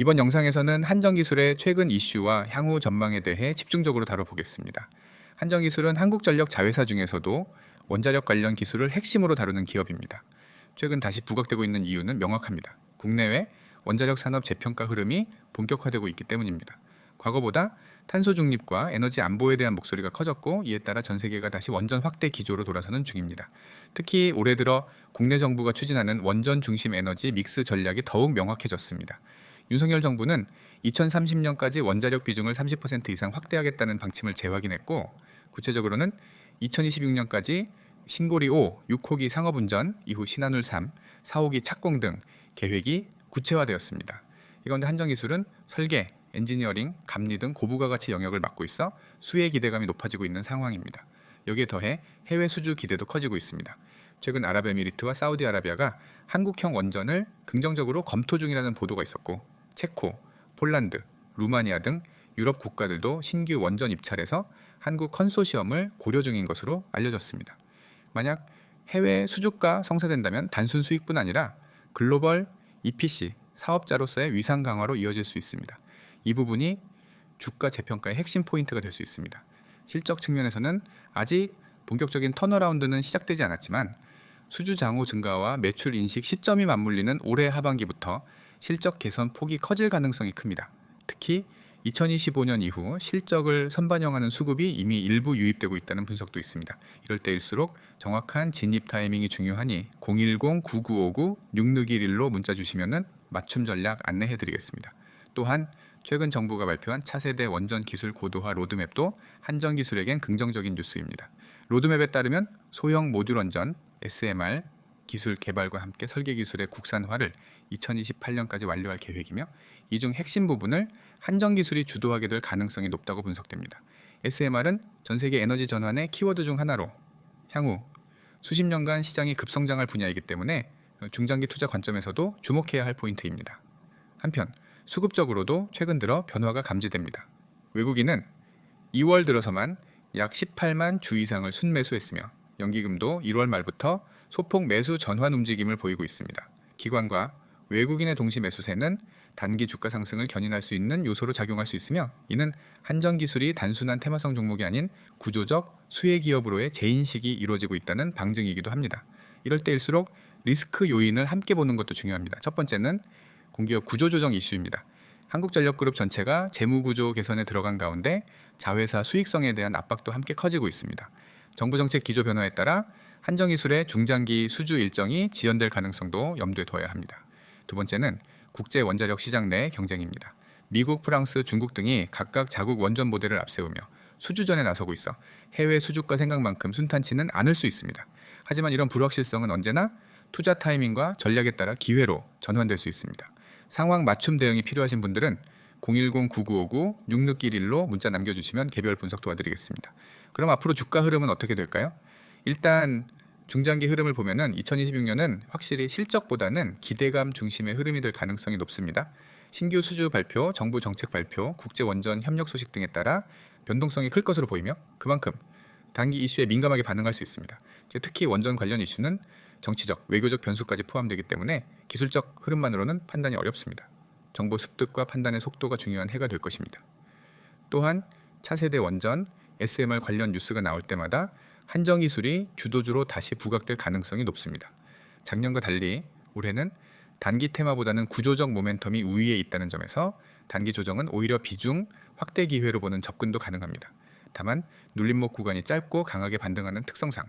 이번 영상에서는 한전기술의 최근 이슈와 향후 전망에 대해 집중적으로 다뤄보겠습니다. 한전기술은 한국전력 자회사 중에서도 원자력 관련 기술을 핵심으로 다루는 기업입니다. 최근 다시 부각되고 있는 이유는 명확합니다. 국내외 원자력 산업 재평가 흐름이 본격화되고 있기 때문입니다. 과거보다 탄소 중립과 에너지 안보에 대한 목소리가 커졌고, 이에 따라 전 세계가 다시 원전 확대 기조로 돌아서는 중입니다. 특히 올해 들어 국내 정부가 추진하는 원전 중심 에너지 믹스 전략이 더욱 명확해졌습니다. 윤석열 정부는 2030년까지 원자력 비중을 30% 이상 확대하겠다는 방침을 재확인했고, 구체적으로는 2026년까지 신고리 5, 6호기 상업운전, 이후 신한울 3, 4호기 착공 등 계획이 구체화되었습니다. 이 가운데 한전기술은 설계, 엔지니어링, 감리 등 고부가 가치 영역을 맡고 있어 수혜 기대감이 높아지고 있는 상황입니다. 여기에 더해 해외 수주 기대도 커지고 있습니다. 최근 아랍에미리트와 사우디아라비아가 한국형 원전을 긍정적으로 검토 중이라는 보도가 있었고, 체코, 폴란드, 루마니아 등 유럽 국가들도 신규 원전 입찰에서 한국 컨소시엄을 고려 중인 것으로 알려졌습니다. 만약 해외 수주가 성사된다면 단순 수익뿐 아니라 글로벌 EPC 사업자로서의 위상 강화로 이어질 수 있습니다. 이 부분이 주가 재평가의 핵심 포인트가 될 수 있습니다. 실적 측면에서는 아직 본격적인 턴어라운드는 시작되지 않았지만, 수주 장호 증가와 매출 인식 시점이 맞물리는 올해 하반기부터 실적 개선 폭이 커질 가능성이 큽니다. 특히 2025년 이후 실적을 선반영하는 수급이 이미 일부 유입되고 있다는 분석도 있습니다. 이럴 때일수록 정확한 진입 타이밍이 중요하니 010-9959-6611로 문자 주시면 맞춤 전략 안내해 드리겠습니다. 또한 최근 정부가 발표한 차세대 원전 기술 고도화 로드맵도 한전기술에겐 긍정적인 뉴스입니다. 로드맵에 따르면 소형 모듈 원전 SMR 기술 개발과 함께 설계 기술의 국산화를 2028년까지 완료할 계획이며, 이 중 핵심 부분을 한전기술이 주도하게 될 가능성이 높다고 분석됩니다. SMR은 전 세계 에너지 전환의 키워드 중 하나로 향후 수십 년간 시장이 급성장할 분야이기 때문에 중장기 투자 관점에서도 주목해야 할 포인트입니다. 한편 수급적으로도 최근 들어 변화가 감지됩니다. 외국인은 2월 들어서만 약 18만 주 이상을 순매수했으며, 연기금도 1월 말부터 소폭 매수 전환 움직임을 보이고 있습니다. 기관과 외국인의 동시 매수세는 단기 주가 상승을 견인할 수 있는 요소로 작용할 수 있으며, 이는 한전기술이 단순한 테마성 종목이 아닌 구조적 수혜 기업으로의 재인식이 이루어지고 있다는 방증이기도 합니다. 이럴 때일수록 리스크 요인을 함께 보는 것도 중요합니다. 첫 번째는 공기업 구조조정 이슈입니다. 한국전력그룹 전체가 재무구조 개선에 들어간 가운데 자회사 수익성에 대한 압박도 함께 커지고 있습니다. 정부 정책 기조 변화에 따라 한전기술의 중장기 수주 일정이 지연될 가능성도 염두에 둬야 합니다. 두 번째는 국제 원자력 시장 내 경쟁입니다. 미국, 프랑스, 중국 등이 각각 자국 원전 모델을 앞세우며 수주전에 나서고 있어 해외 수주가 생각만큼 순탄치는 않을 수 있습니다. 하지만 이런 불확실성은 언제나 투자 타이밍과 전략에 따라 기회로 전환될 수 있습니다. 상황 맞춤 대응이 필요하신 분들은 010-9959-6611로 문자 남겨주시면 개별 분석 도와드리겠습니다. 그럼 앞으로 주가 흐름은 어떻게 될까요? 일단 중장기 흐름을 보면은 2026년은 확실히 실적보다는 기대감 중심의 흐름이 될 가능성이 높습니다. 신규 수주 발표, 정부 정책 발표, 국제 원전 협력 소식 등에 따라 변동성이 클 것으로 보이며, 그만큼 단기 이슈에 민감하게 반응할 수 있습니다. 특히 원전 관련 이슈는 정치적, 외교적 변수까지 포함되기 때문에 기술적 흐름만으로는 판단이 어렵습니다. 정보 습득과 판단의 속도가 중요한 해가 될 것입니다. 또한 차세대 원전, SMR 관련 뉴스가 나올 때마다 한전기술이 주도주로 다시 부각될 가능성이 높습니다. 작년과 달리 올해는 단기 테마보다는 구조적 모멘텀이 우위에 있다는 점에서 단기 조정은 오히려 비중 확대 기회로 보는 접근도 가능합니다. 다만 눌림목 구간이 짧고 강하게 반등하는 특성상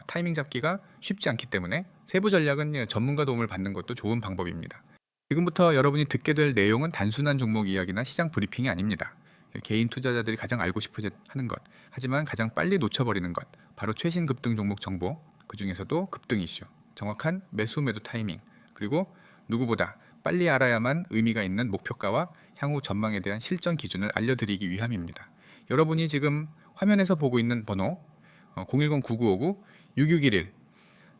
타이밍 잡기가 쉽지 않기 때문에 세부 전략은 전문가 도움을 받는 것도 좋은 방법입니다. 지금부터 여러분이 듣게 될 내용은 단순한 종목 이야기나 시장 브리핑이 아닙니다. 개인 투자자들이 가장 알고 싶어 하는 것, 하지만 가장 빨리 놓쳐버리는 것, 바로 최신 급등 종목 정보, 그 중에서도 급등 이슈, 정확한 매수 매도 타이밍, 그리고 누구보다 빨리 알아야만 의미가 있는 목표가와 향후 전망에 대한 실전 기준을 알려드리기 위함입니다. 여러분이 지금 화면에서 보고 있는 번호 010-9959-6611,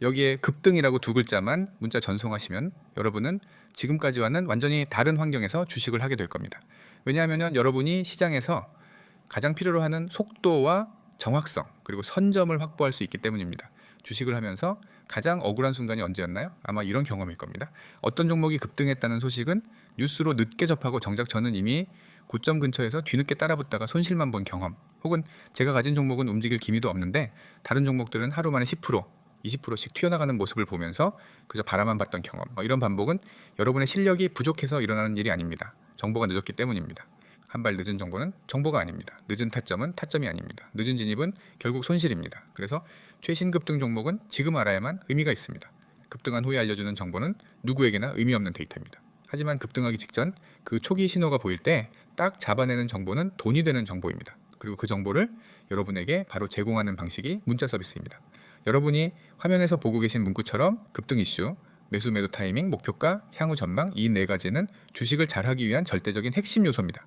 여기에 급등이라고 두 글자만 문자 전송하시면 여러분은 지금까지와는 완전히 다른 환경에서 주식을 하게 될 겁니다. 왜냐하면 여러분이 시장에서 가장 필요로 하는 속도와 정확성, 그리고 선점을 확보할 수 있기 때문입니다. 주식을 하면서 가장 억울한 순간이 언제였나요? 아마 이런 경험일 겁니다. 어떤 종목이 급등했다는 소식은 뉴스로 늦게 접하고 정작 저는 이미 고점 근처에서 뒤늦게 따라붙다가 손실만 본 경험, 혹은 제가 가진 종목은 움직일 기미도 없는데 다른 종목들은 하루 만에 10%, 20%씩 튀어나가는 모습을 보면서 그저 바라만 봤던 경험, 이런 반복은 여러분의 실력이 부족해서 일어나는 일이 아닙니다. 정보가 늦었기 때문입니다. 한 발 늦은 정보는 정보가 아닙니다. 늦은 타점은 타점이 아닙니다. 늦은 진입은 결국 손실입니다. 그래서 최신 급등 종목은 지금 알아야만 의미가 있습니다. 급등한 후에 알려주는 정보는 누구에게나 의미 없는 데이터입니다. 하지만 급등하기 직전 그 초기 신호가 보일 때 딱 잡아내는 정보는 돈이 되는 정보입니다. 그리고 그 정보를 여러분에게 바로 제공하는 방식이 문자 서비스입니다. 여러분이 화면에서 보고 계신 문구처럼 급등 이슈, 매수 매도 타이밍, 목표가, 향후 전망, 이 네 가지는 주식을 잘하기 위한 절대적인 핵심 요소입니다.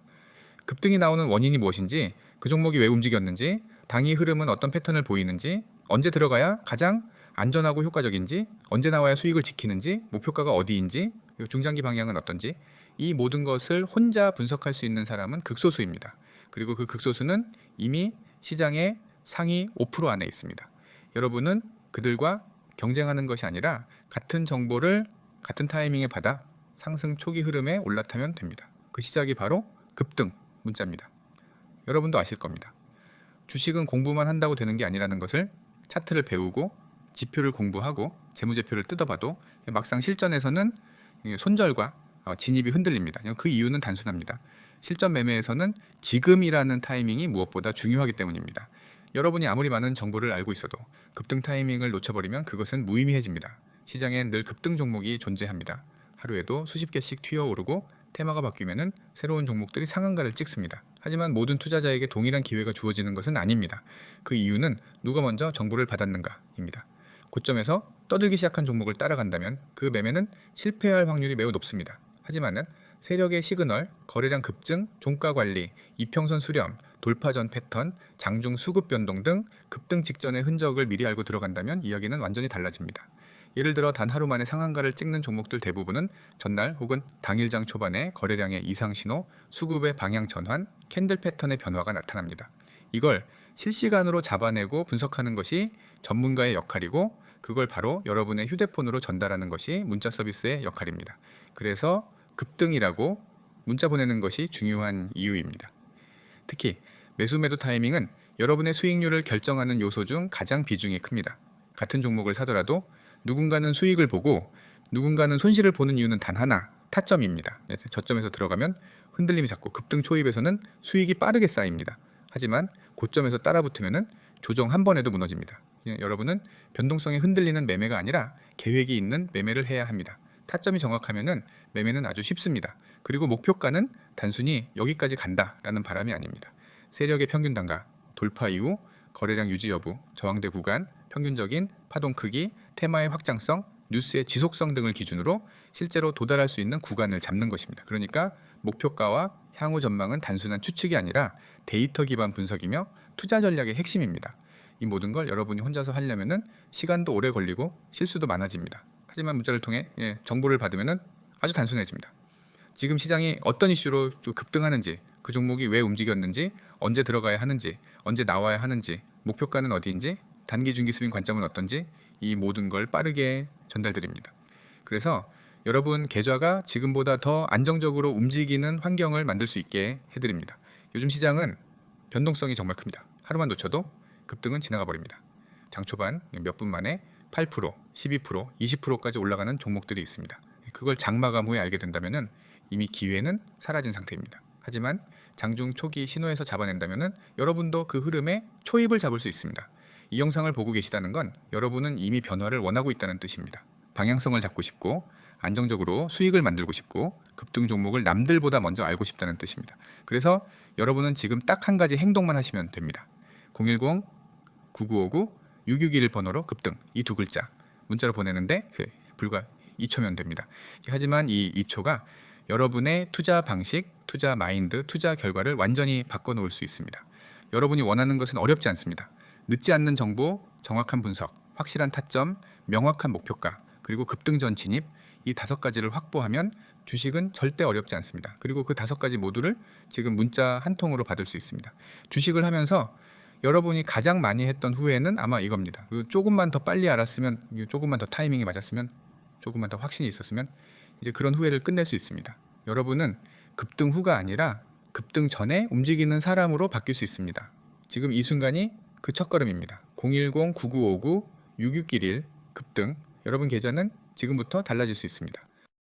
급등이 나오는 원인이 무엇인지, 그 종목이 왜 움직였는지, 당일 흐름은 어떤 패턴을 보이는지, 언제 들어가야 가장 안전하고 효과적인지, 언제 나와야 수익을 지키는지, 목표가가 어디인지, 중장기 방향은 어떤지, 이 모든 것을 혼자 분석할 수 있는 사람은 극소수입니다. 그리고 그 극소수는 이미 시장의 상위 5% 안에 있습니다. 여러분은 그들과 경쟁하는 것이 아니라 같은 정보를 같은 타이밍에 받아 상승 초기 흐름에 올라타면 됩니다. 그 시작이 바로 급등 문자입니다. 여러분도 아실 겁니다. 주식은 공부만 한다고 되는 게 아니라는 것을 차트를 배우고 지표를 공부하고 재무제표를 뜯어봐도 막상 실전에서는 손절과 진입이 흔들립니다. 그 이유는 단순합니다. 실전 매매에서는 지금이라는 타이밍이 무엇보다 중요하기 때문입니다. 여러분이 아무리 많은 정보를 알고 있어도 급등 타이밍을 놓쳐버리면 그것은 무의미해집니다. 시장엔 늘 급등 종목이 존재합니다. 하루에도 수십 개씩 튀어오르고 테마가 바뀌면은 새로운 종목들이 상한가를 찍습니다. 하지만 모든 투자자에게 동일한 기회가 주어지는 것은 아닙니다. 그 이유는 누가 먼저 정보를 받았는가입니다. 고점에서 떠들기 시작한 종목을 따라간다면 그 매매는 실패할 확률이 매우 높습니다. 하지만은 세력의 시그널, 거래량 급증, 종가 관리, 이평선 수렴, 돌파 전 패턴, 장중 수급 변동 등 급등 직전의 흔적을 미리 알고 들어간다면 이야기는 완전히 달라집니다. 예를 들어 단 하루 만에 상한가를 찍는 종목들 대부분은 전날 혹은 당일장 초반에 거래량의 이상 신호, 수급의 방향 전환, 캔들 패턴의 변화가 나타납니다. 이걸 실시간으로 잡아내고 분석하는 것이 전문가의 역할이고, 그걸 바로 여러분의 휴대폰으로 전달하는 것이 문자 서비스의 역할입니다. 그래서 급등이라고 문자 보내는 것이 중요한 이유입니다. 특히 매수 매도 타이밍은 여러분의 수익률을 결정하는 요소 중 가장 비중이 큽니다. 같은 종목을 사더라도 누군가는 수익을 보고 누군가는 손실을 보는 이유는 단 하나, 타점입니다. 저점에서 들어가면 흔들림이 작고 급등 초입에서는 수익이 빠르게 쌓입니다. 하지만 고점에서 따라붙으면 조정 한 번에도 무너집니다. 여러분은 변동성에 흔들리는 매매가 아니라 계획이 있는 매매를 해야 합니다. 타점이 정확하면 매매는 아주 쉽습니다. 그리고 목표가는 단순히 여기까지 간다라는 바람이 아닙니다. 세력의 평균 단가, 돌파 이후 거래량 유지 여부, 저항대 구간, 평균적인 파동 크기, 테마의 확장성, 뉴스의 지속성 등을 기준으로 실제로 도달할 수 있는 구간을 잡는 것입니다. 그러니까 목표가와 향후 전망은 단순한 추측이 아니라 데이터 기반 분석이며 투자 전략의 핵심입니다. 이 모든 걸 여러분이 혼자서 하려면 시간도 오래 걸리고 실수도 많아집니다. 하지만 문자를 통해 정보를 받으면 아주 단순해집니다. 지금 시장이 어떤 이슈로 급등하는지, 그 종목이 왜 움직였는지, 언제 들어가야 하는지, 언제 나와야 하는지, 목표가는 어디인지, 단기 중기 수익 관점은 어떤지, 이 모든 걸 빠르게 전달드립니다. 그래서 여러분 계좌가 지금보다 더 안정적으로 움직이는 환경을 만들 수 있게 해드립니다. 요즘 시장은 변동성이 정말 큽니다. 하루만 놓쳐도 급등은 지나가 버립니다. 장 초반 몇 분 만에 8%, 12%, 20%까지 올라가는 종목들이 있습니다. 그걸 장 마감 후에 알게 된다면 이미 기회는 사라진 상태입니다. 하지만 장중 초기 신호에서 잡아낸다면 여러분도 그 흐름에 초입을 잡을 수 있습니다. 이 영상을 보고 계시다는 건 여러분은 이미 변화를 원하고 있다는 뜻입니다. 방향성을 잡고 싶고 안정적으로 수익을 만들고 싶고 급등 종목을 남들보다 먼저 알고 싶다는 뜻입니다. 그래서 여러분은 지금 딱 한 가지 행동만 하시면 됩니다. 010-9959-6621 번호로 급등, 이 두 글자 문자로 보내는데 불과 2초면 됩니다. 하지만 이 2초가 여러분의 투자 방식, 투자 마인드, 투자 결과를 완전히 바꿔놓을 수 있습니다. 여러분이 원하는 것은 어렵지 않습니다. 늦지 않는 정보, 정확한 분석, 확실한 타점, 명확한 목표가, 그리고 급등 전 진입, 이 5가지를 확보하면 주식은 절대 어렵지 않습니다. 그리고 그 5가지 모두를 지금 문자 한 통으로 받을 수 있습니다. 주식을 하면서 여러분이 가장 많이 했던 후회는 아마 이겁니다. 조금만 더 빨리 알았으면, 조금만 더 타이밍이 맞았으면, 조금만 더 확신이 있었으면 이제 그런 후회를 끝낼 수 있습니다. 여러분은 급등 후가 아니라 급등 전에 움직이는 사람으로 바뀔 수 있습니다. 지금 이 순간이 그 첫걸음입니다. 010-9959-6611 급등. 여러분 계좌는 지금부터 달라질 수 있습니다.